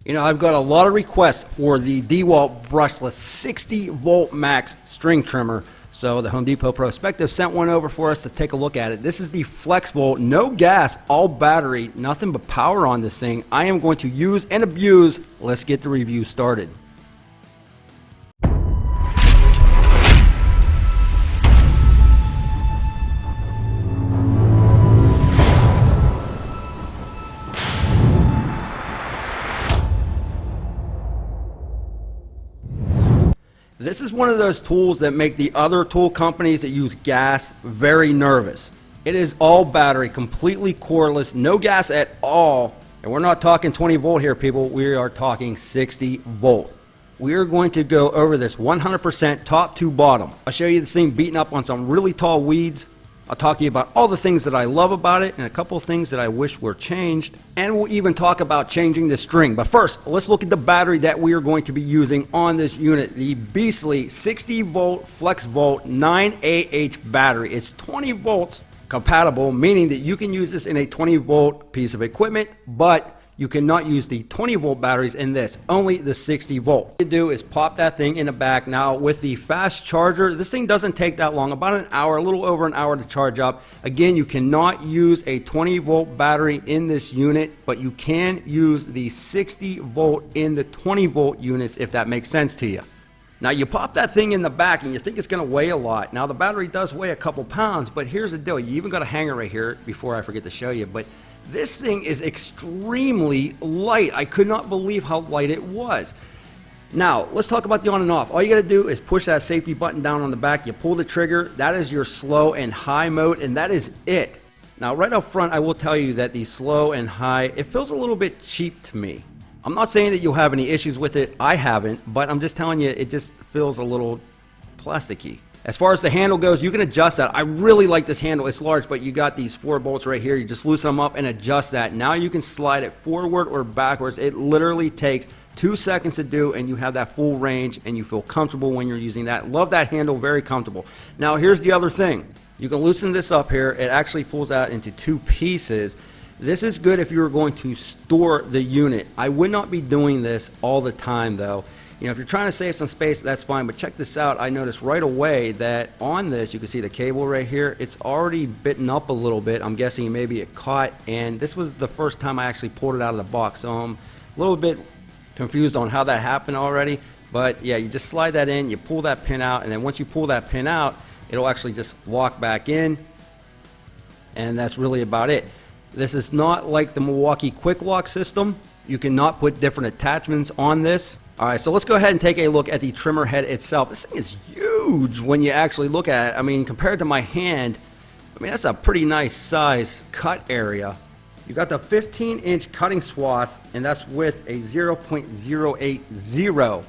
You know, I've got a lot of requests for the Dewalt brushless 60 volt max string trimmer. So the Home Depot Prospective sent one over for us to take a look at it. This is the Flexvolt, no gas, all battery, nothing but power on this thing. I am going to use and abuse. Let's get the review started. This is one of those tools that make the other tool companies that use gas very nervous. It is all battery, completely cordless, no gas at all. And we're not talking 20 volt here, people. We are talking 60 volt. We are going to go over this 100% top to bottom. I'll show you this thing beating up on some really tall weeds. I'll talk to you about all the things that I love about it and a couple of things that I wish were changed. And we'll even talk about changing the string. But first, let's look at the battery that we are going to be using on this unit. The beastly 60 volt Flexvolt 9AH battery. It's 20 volts compatible, meaning that you can use this in a 20 volt piece of equipment, but you cannot use the 20 volt batteries in this, only the 60 volt. What you do is pop that thing in the back. Now with the fast charger, this thing doesn't take that long, about an hour, a little over an hour to charge up. Again, you cannot use a 20 volt battery in this unit, but you can use the 60 volt in the 20 volt units if that makes sense to you. Now you pop that thing in the back and you think it's going to weigh a lot. Now the battery does weigh a couple pounds, but here's the deal. You even got a hanger right here before I forget to show you, but this thing is extremely light. I could not believe how light it was. Now, let's talk about the on and off. All you got to do is push that safety button down on the back. You pull the trigger. That is your slow and high mode, and that is it. Now, right up front, I will tell you that the slow and high, it feels a little bit cheap to me. I'm not saying that you'll have any issues with it. I haven't, but I'm just telling you, it just feels a little plasticky. As far as the handle goes, you can adjust that. I really like this handle. It's large, but you got these 4 bolts right here. You just loosen them up and adjust that. Now you can slide it forward or backwards. It literally takes 2 seconds to do, and you have that full range, and you feel comfortable when you're using that. Love that handle, very comfortable. Now here's the other thing. You can loosen this up here. It actually pulls out into 2 pieces. This is good if you're going to store the unit. I would not be doing this all the time though. You know, if you're trying to save some space, that's fine, but check this out. I noticed right away that on this, you can see the cable right here, it's already bitten up a little bit. I'm guessing maybe it caught, and this was the first time I actually pulled it out of the box, so I'm a little bit confused on how that happened already. But yeah, you just slide that in, you pull that pin out, and then once you pull that pin out, it'll actually just lock back in, and that's really about it. This is not like the Milwaukee Quick Lock system. You cannot put different attachments on this. All right, so let's go ahead and take a look at the trimmer head itself. This thing is huge when you actually look at it. I mean, compared to my hand, I mean, that's a pretty nice size cut area. You got the 15-inch cutting swath, and that's with a 0.080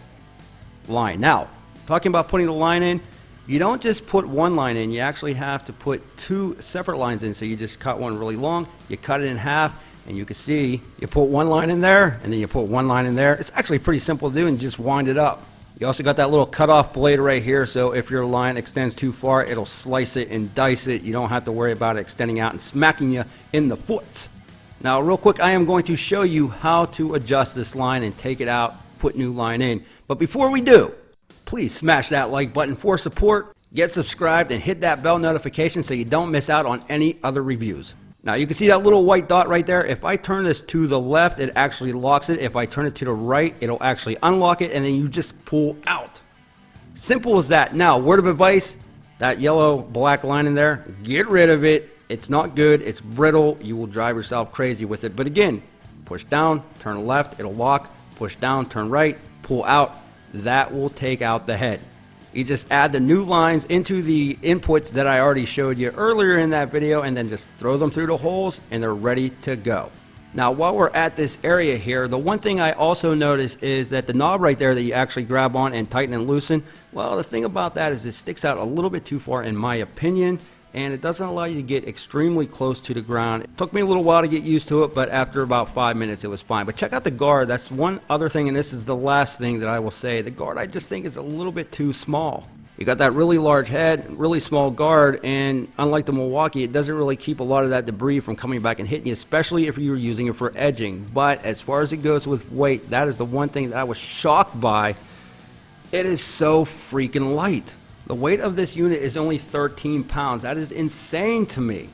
line. Now, talking about putting the line in, you don't just put one line in. You actually have to put 2 separate lines in. So you just cut one really long, you cut it in half, and you can see you put one line in there, and then you put one line in there. It's actually pretty simple to do, and just wind it up. You also got that little cutoff blade right here, so if your line extends too far, it'll slice it and dice it. You don't have to worry about it extending out and smacking you in the foot. Now, real quick, I am going to show you how to adjust this line and take it out, put new line in. But before we do, please smash that like button for support, get subscribed, and hit that bell notification so you don't miss out on any other reviews. Now you can see that little white dot right there. If I turn this to the left, it actually locks it. If I turn it to the right, it'll actually unlock it, and then you just pull out. Simple as that. Now, word of advice, that yellow black line in there, get rid of it. It's not good. It's brittle. You will drive yourself crazy with it. But again, push down, turn left, it'll lock. Push down, turn right, pull out. That will take out the head. You just add the new lines into the inputs that I already showed you earlier in that video, and then just throw them through the holes, and they're ready to go. Now, while we're at this area here, the one thing I also noticed is that the knob right there that you actually grab on and tighten and loosen, well, the thing about that is it sticks out a little bit too far in my opinion, and it doesn't allow you to get extremely close to the ground. It took me a little while to get used to it, but after about 5 minutes it was fine. But check out the guard. That's one other thing, and this is the last thing that I will say. The guard I just think is a little bit too small. You got that really large head, really small guard, and unlike the Milwaukee, it doesn't really keep a lot of that debris from coming back and hitting you, especially if you're using it for edging. But as far as it goes with weight, that is the one thing that I was shocked by. It is so freaking light. The weight of this unit is only 13 pounds. That is insane to me.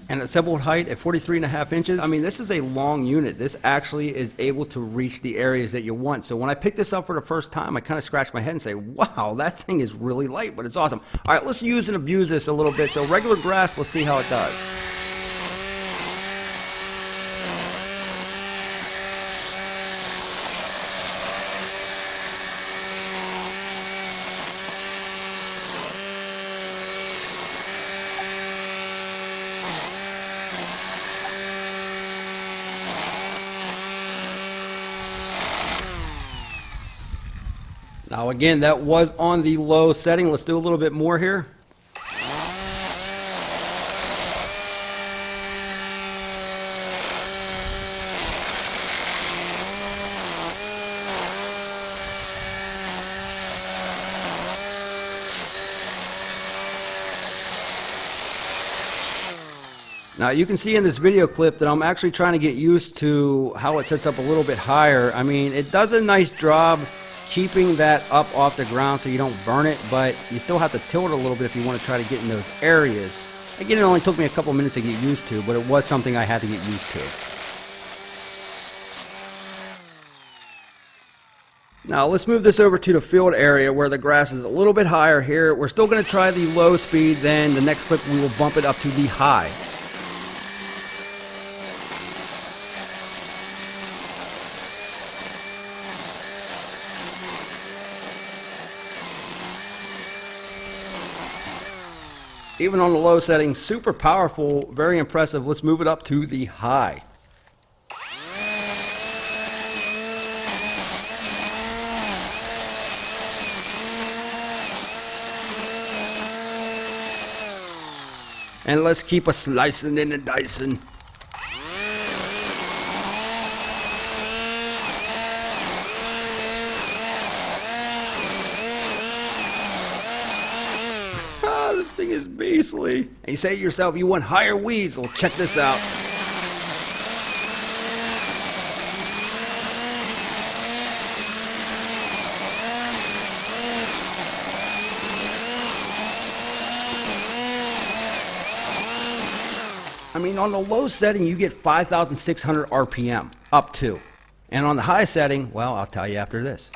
And at 7-volt height at 43.5 inches, I mean, this is a long unit. This actually is able to reach the areas that you want. So when I picked this up for the first time, I kind of scratched my head and say, wow, that thing is really light, but it's awesome. All right, let's use and abuse this a little bit. So regular grass, let's see how it does. Now again, that was on the low setting. Let's do a little bit more here. Now you can see in this video clip that I'm actually trying to get used to how it sets up a little bit higher. I mean, it does a nice job keeping that up off the ground so you don't burn it, but you still have to tilt it a little bit if you want to try to get in those areas. Again, it only took me a couple minutes to get used to, but it was something I had to get used to. Now let's move this over to the field area where the grass is a little bit higher here. We're still going to try the low speed, then the next clip we will bump it up to the high. Even on the low setting, super powerful, very impressive. Let's move it up to the high. And let's keep a slicing and a dicing. This thing is beastly. And you say to yourself, you want higher weeds? Well, check this out. I mean, on the low setting, you get 5,600 RPM, up to. And on the high setting, well, I'll tell you after this.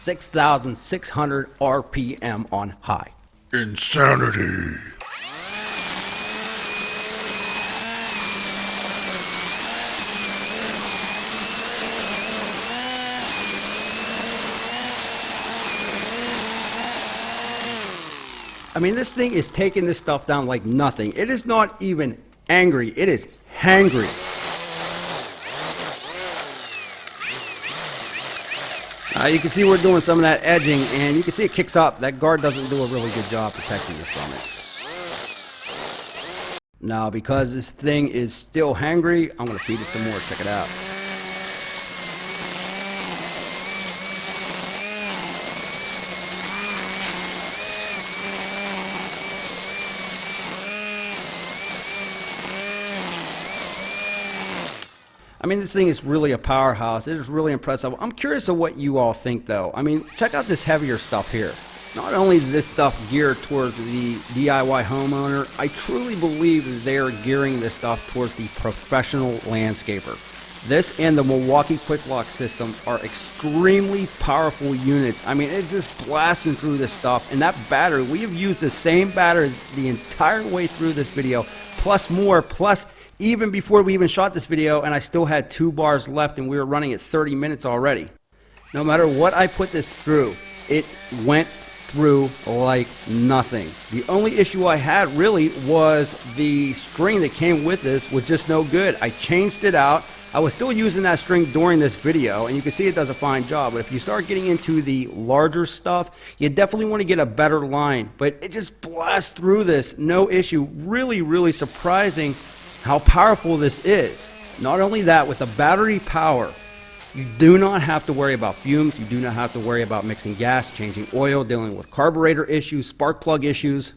6,600 RPM on high. Insanity. I mean, this thing is taking this stuff down like nothing. It is not even angry. It is hangry. You can see we're doing some of that edging, and you can see it kicks up. That guard doesn't do a really good job protecting us from it. Now, because this thing is still hangry, I'm going to feed it some more. Check it out. I mean, this thing is really a powerhouse. It is really impressive. I'm curious of what you all think, though. I mean, check out this heavier stuff here. Not only is this stuff geared towards the DIY homeowner, I truly believe that they are gearing this stuff towards the professional landscaper. This and the Milwaukee Quick Lock system are extremely powerful units. I mean, it's just blasting through this stuff. And that battery, we have used the same battery the entire way through this video, plus more, plus even before we even shot this video, and I still had 2 bars left and we were running at 30 minutes already. No matter what I put this through, it went through like nothing. The only issue I had really was the string that came with this was just no good. I changed it out. I was still using that string during this video, and you can see it does a fine job. But if you start getting into the larger stuff, you definitely want to get a better line. But it just blasts through this, no issue. Really, really surprising how powerful this is. Not only that, with the battery power, you do not have to worry about fumes. You do not have to worry about mixing gas, changing oil, dealing with carburetor issues, spark plug issues.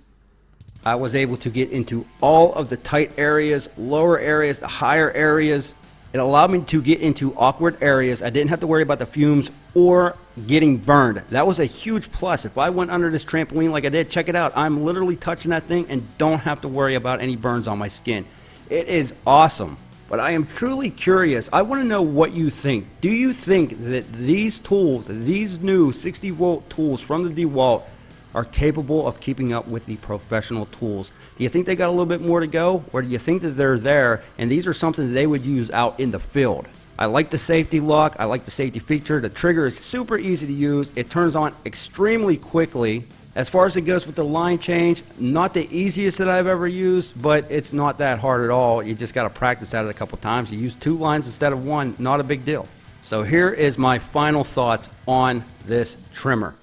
I was able to get into all of the tight areas, lower areas, the higher areas. It allowed me to get into awkward areas. I didn't have to worry about the fumes or getting burned. That was a huge plus. If I went under this trampoline like I did, check it out. I'm literally touching that thing and don't have to worry about any burns on my skin. It is awesome. But I am truly curious. I want to know what you think. Do you think that these tools, these new 60-volt tools from the Dewalt, are capable of keeping up with the professional tools? Do you think they got a little bit more to go, or do you think that they're there and these are something that they would use out in the field? I like the safety lock. I like the safety feature. The trigger is super easy to use. It turns on extremely quickly. As far as it goes with the line change, not the easiest that I've ever used, but it's not that hard at all. You just got to practice at it a couple times. You use 2 lines instead of 1, not a big deal. So here is my final thoughts on this trimmer.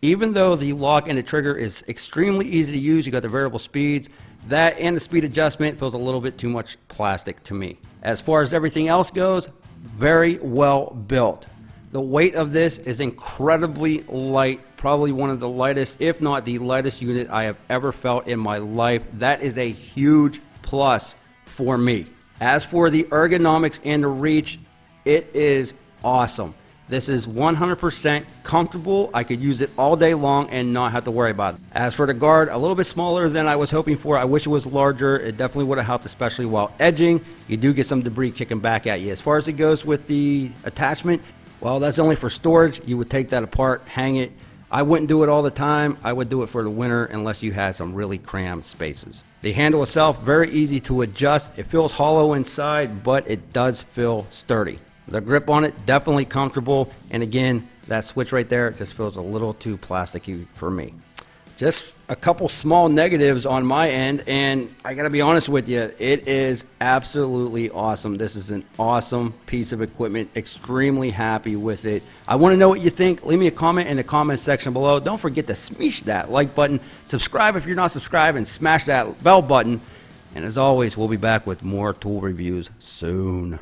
Even though the lock and the trigger is extremely easy to use, you got the variable speeds, that and the speed adjustment feels a little bit too much plastic to me. As far as everything else goes, very well built. The weight of this is incredibly light, probably one of the lightest, if not the lightest unit I have ever felt in my life. That is a huge plus for me. As for the ergonomics and the reach, it is awesome. This is 100% comfortable. I could use it all day long and not have to worry about it. As for the guard, a little bit smaller than I was hoping for. I wish it was larger. It definitely would have helped, especially while edging. You do get some debris kicking back at you. As far as it goes with the attachment, well, that's only for storage. You would take that apart, hang it. I wouldn't do it all the time. I would do it for the winter unless you had some really crammed spaces. The handle itself, very easy to adjust. It feels hollow inside, but it does feel sturdy. The grip on it, definitely comfortable. And again, that switch right there just feels a little too plasticky for me. Just a couple small negatives on my end, and I gotta be honest with you, it is absolutely awesome. This is an awesome piece of equipment. Extremely happy with it. I want to know what you think. Leave me a comment in the comment section below. Don't forget to smash that like button. Subscribe if you're not subscribed, and smash that bell button. And as always, we'll be back with more tool reviews soon.